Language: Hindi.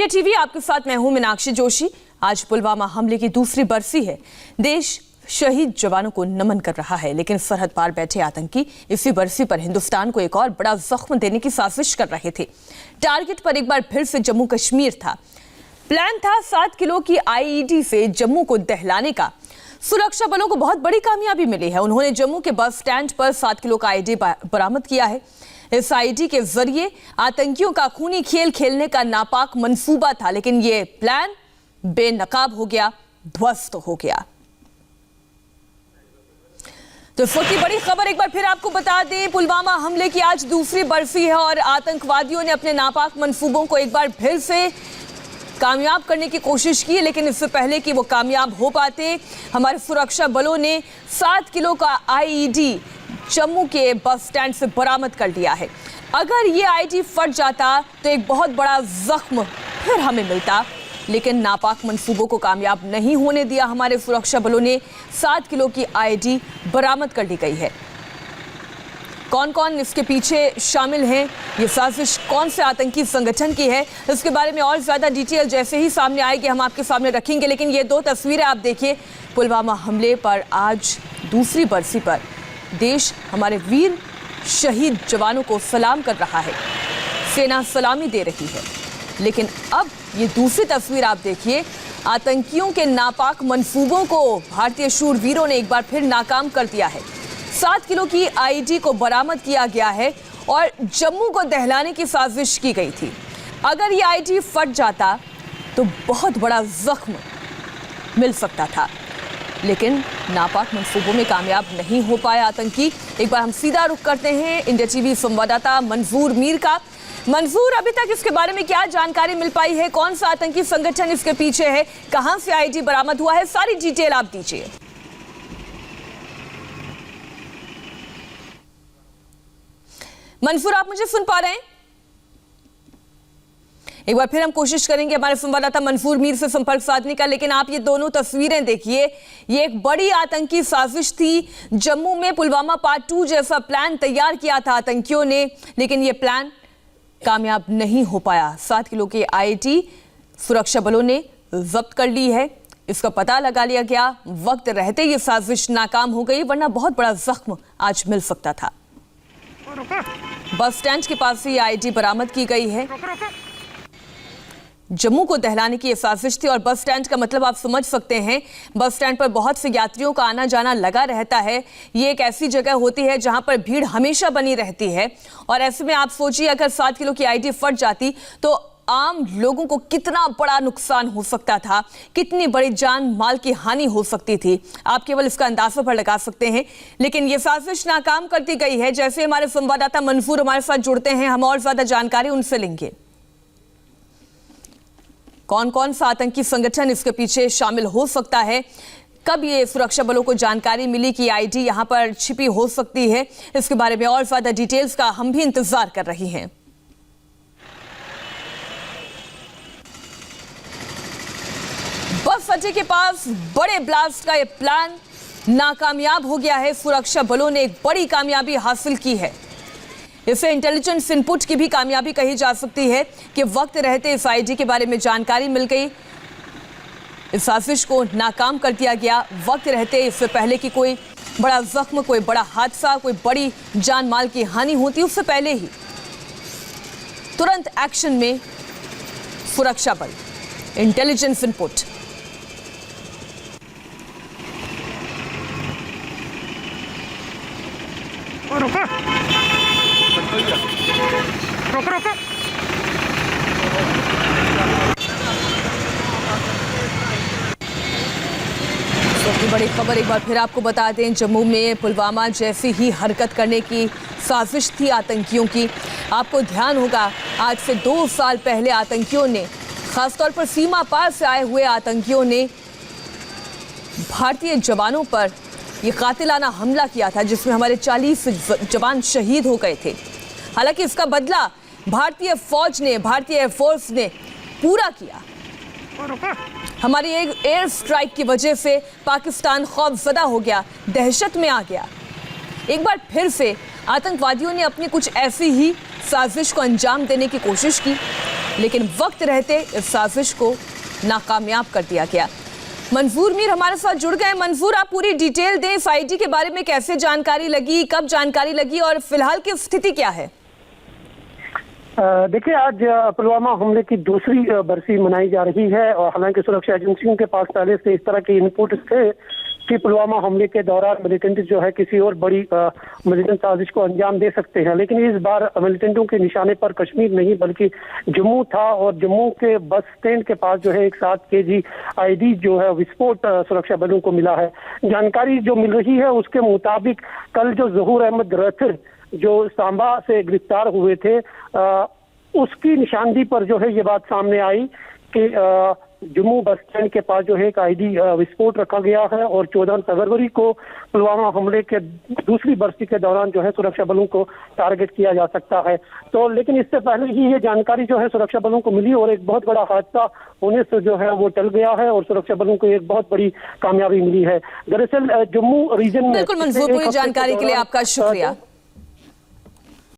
टीवी आपके साथ मैं हूं मीनाक्षी जोशी। आज पुलवामा हमले की दूसरी बरसी है। देश शहीद जवानों को नमन कर रहा है, लेकिन सरहद पार बैठे आतंकी इसी बरसी पर हिंदुस्तान को एक और बड़ा जख्म देने की साजिश कर रहे थे। टारगेट पर एक बार फिर से जम्मू कश्मीर था। प्लान था 7 किलो की आईईडी से जम्मू को दहलाने का। सुरक्षा बलों को बहुत बड़ी कामयाबी मिली है। उन्होंने जम्मू के बस स्टैंड पर 7 किलो का आईईडी बरामद किया है। इस आईईडी के जरिए आतंकियों का खूनी खेल खेलने का नापाक मंसूबा था, लेकिन यह प्लान बेनकाब हो गया, ध्वस्त हो गया। तो इस वक्त की बड़ी खबर एक बार फिर आपको बता दें, पुलवामा हमले की आज दूसरी बरसी है और आतंकवादियों ने अपने नापाक मंसूबों को एक बार फिर से कामयाब करने की कोशिश की, लेकिन इससे पहले कि वो कामयाब हो पाते, हमारे सुरक्षा बलों ने 7 किलो का आईईडी जम्मू के बस स्टैंड से बरामद कर लिया है। अगर ये आईईडी फट जाता तो एक बहुत बड़ा जख्म फिर हमें मिलता, लेकिन नापाक मंसूबों को कामयाब नहीं होने दिया। हमारे सुरक्षा बलों ने 7 किलो की आईईडी बरामद कर ली गई है। कौन कौन इसके पीछे शामिल हैं, ये साजिश कौन से आतंकी संगठन की है, इसके बारे में और ज्यादा डिटेल जैसे ही सामने आएगी हम आपके सामने रखेंगे। लेकिन ये 2 तस्वीरें आप देखिए। पुलवामा हमले पर आज दूसरी बरसी पर देश हमारे वीर शहीद जवानों को सलाम कर रहा है, सेना सलामी दे रही है। लेकिन अब ये दूसरी तस्वीर आप देखिए। आतंकियों के नापाक मंसूबों को भारतीय शूरवीरों ने एक बार फिर नाकाम कर दिया है। 7 किलो की आईईडी को बरामद किया गया है और जम्मू को दहलाने की साजिश की गई थी। अगर ये आईईडी फट जाता तो बहुत बड़ा जख्म मिल सकता था, लेकिन नापाक मंसूबों में कामयाब नहीं हो पाए आतंकी। एक बार हम सीधा रुख करते हैं इंडिया टीवी संवाददाता मंजूर मीर का। मंजूर, अभी तक इसके बारे में क्या जानकारी मिल पाई है? कौन सा आतंकी संगठन इसके पीछे है? कहां से आईईडी बरामद हुआ है? सारी डिटेल आप दीजिए। मंजूर, आप मुझे सुन पा रहे हैं? एक बार फिर हम कोशिश करेंगे हमारे संवाददाता मंजूर मीर से संपर्क साधने का, लेकिन आप ये दोनों तस्वीरें देखिए। ये एक बड़ी आतंकी साजिश थी। जम्मू में पुलवामा पार्ट 2 जैसा प्लान तैयार किया था आतंकियों ने, लेकिन ये प्लान कामयाब नहीं हो पाया। 7 किलो की आईईडी सुरक्षा बलों ने जब्त कर ली है। इसका पता लगा लिया गया। वक्त रहते ये साजिश नाकाम हो गई, वरना बहुत बड़ा जख्म आज मिल सकता था। बस स्टैंड के पास से ये आईईडी बरामद की गई है। जम्मू को दहलाने की यह साजिश थी और बस स्टैंड का मतलब आप समझ सकते हैं। बस स्टैंड पर बहुत से यात्रियों का आना जाना लगा रहता है। ये एक ऐसी जगह होती है जहां पर भीड़ हमेशा बनी रहती है और ऐसे में आप सोचिए अगर 7 किलो की आईईडी फट जाती तो आम लोगों को कितना बड़ा नुकसान हो सकता था, कितनी बड़ी जान माल की हानि हो सकती थी। आप केवल इसका अंदाजा पर लगा सकते हैं। लेकिन ये साजिश नाकाम कर दी गई है। जैसे हमारे संवाददाता मंजूर हमारे साथ जुड़ते हैं, हम और ज्यादा जानकारी उनसे लेंगे। कौन कौन सा आतंकी संगठन इसके पीछे शामिल हो सकता है? कब ये सुरक्षा बलों को जानकारी मिली कि आईईडी यहां पर छिपी हो सकती है? इसके बारे में और ज्यादा डिटेल्स का हम भी इंतजार कर रही हैं। बस अड्डे के पास बड़े ब्लास्ट का ये प्लान नाकामयाब हो गया है। सुरक्षा बलों ने एक बड़ी कामयाबी हासिल की है। इसे इंटेलिजेंस इनपुट की भी कामयाबी कही जा सकती है कि वक्त रहते इस आईईडी के बारे में जानकारी मिल गई। इस साजिश को नाकाम कर दिया गया वक्त रहते, इससे पहले कि कोई बड़ा जख्म, कोई बड़ा हादसा, कोई बड़ी जान माल की हानि होती, उससे पहले ही तुरंत एक्शन में सुरक्षा बल, इंटेलिजेंस इनपुट। रोको। सबसे बड़ी खबर एक बार फिर आपको बता दें, जम्मू में पुलवामा जैसी ही हरकत करने की साजिश थी आतंकियों की। आपको ध्यान होगा आज से 2 साल पहले आतंकियों ने, खासतौर पर सीमा पार से आए हुए आतंकियों ने भारतीय जवानों पर यह कातिलाना हमला किया था, जिसमें हमारे 40 जवान शहीद हो गए थे। हालांकि इसका बदला भारतीय फौज ने, भारतीय एयरफोर्स ने पूरा किया। हमारी एक एयर स्ट्राइक की वजह से पाकिस्तान खौफजदा हो गया, दहशत में आ गया। एक बार फिर से आतंकवादियों ने अपनी कुछ ऐसी ही साजिश को अंजाम देने की कोशिश की। लेकिन वक्त रहते इस साजिश को नाकामयाब कर दिया गया। मंजूर मीर हमारे साथ जुड़ गए। मंजूर, आप पूरी डिटेल दें, FID के बारे में कैसे जानकारी लगी, कब जानकारी लगी और फिलहाल की स्थिति क्या है? देखिए, आज पुलवामा हमले की दूसरी बरसी मनाई जा रही है और हालांकि सुरक्षा एजेंसियों के पास पहले से इस तरह के इनपुट थे कि पुलवामा हमले के दौरान मिलिटेंट जो है किसी और बड़ी मिलिटेंट साजिश को अंजाम दे सकते हैं, लेकिन इस बार मिलिटेंटों के निशाने पर कश्मीर नहीं बल्कि जम्मू था और जम्मू के बस स्टैंड के पास जो है एक 7 kg आईडी जो है विस्फोट सुरक्षा बलों को मिला है। जानकारी जो मिल रही है उसके मुताबिक कल जो ज़हूर अहमद रथिर जो सांबा से गिरफ्तार हुए थे उसकी निशानदी पर जो है ये बात सामने आई कि जम्मू बस स्टैंड के पास जो है एक आईडी विस्फोट रखा गया है और 14 फरवरी को पुलवामा हमले के दूसरी बरसी के दौरान जो है सुरक्षा बलों को टारगेट किया जा सकता है। तो लेकिन इससे पहले ही ये जानकारी जो है सुरक्षा बलों को मिली और एक बहुत बड़ा हादसा होने से जो है वो टल गया है और सुरक्षा बलों को एक बहुत बड़ी कामयाबी मिली है। दरअसल जम्मू रीजन में बिल्कुल मंजूर, पूरी जानकारी के लिए आपका शुक्रिया।